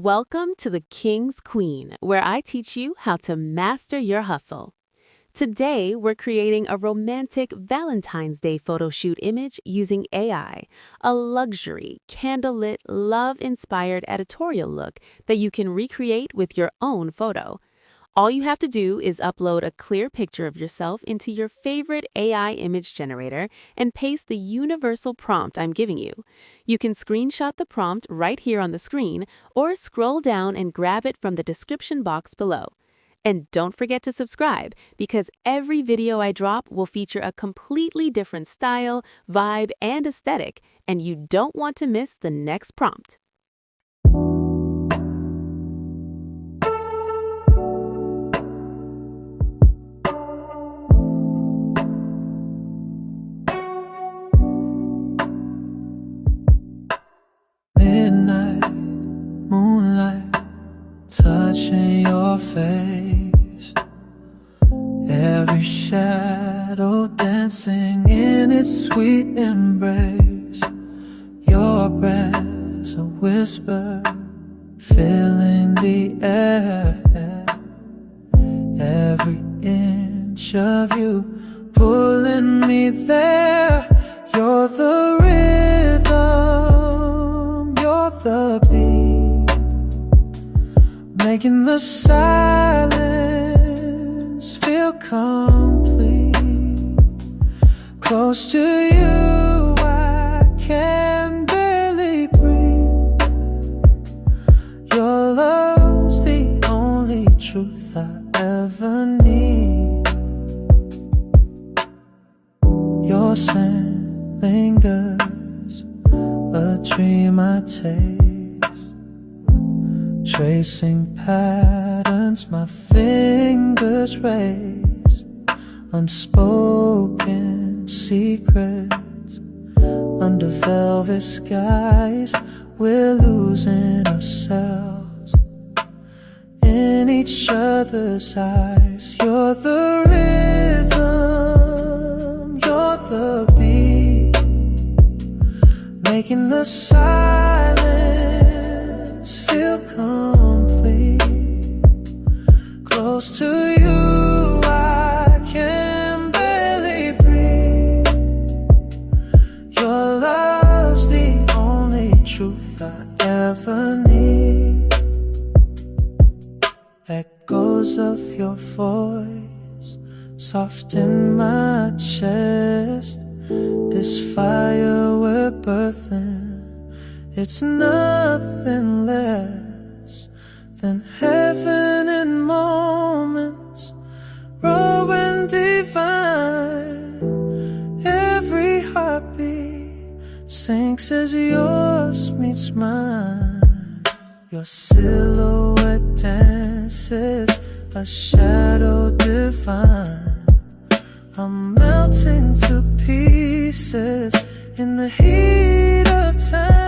Welcome to the King's Queen, where I teach you how to master your hustle. Today, we're creating a romantic Valentine's Day photo shoot image using AI, a luxury, candlelit, love-inspired editorial look that you can recreate with your own photo. All you have to do is upload a clear picture of yourself into your favorite AI image generator and paste the universal prompt I'm giving you. You can screenshot the prompt right here on the screen or scroll down and grab it from the description box below. And don't forget to subscribe, because every video I drop will feature a completely different style, vibe, and aesthetic, and you don't want to miss the next prompt. Midnight, moonlight, touching your face. Every shadow dancing in its sweet embrace. Your breath's a whisper, filling the air. Every inch of you pulling me there. You're the rhythm, you're the beat, making the silence feel complete. Close to you, I can barely breathe. Your love's the only truth I ever need. Your scent lingers, a dream I taste, tracing patterns my fingers raise. Unspoken secrets under velvet skies. We're losing ourselves in each other's eyes. You're the rhythm, you're the beat, making the silence feel complete. Close to you, I can barely breathe. Your love's the only truth I ever need. Echoes of your voice soft in my chest. This fire we're birthing, it's nothing less than heaven in moments, raw and divine. Every heartbeat sinks as yours meets mine. Your silhouette dances, a shadow divine. I'm melting to pieces in the heat of time.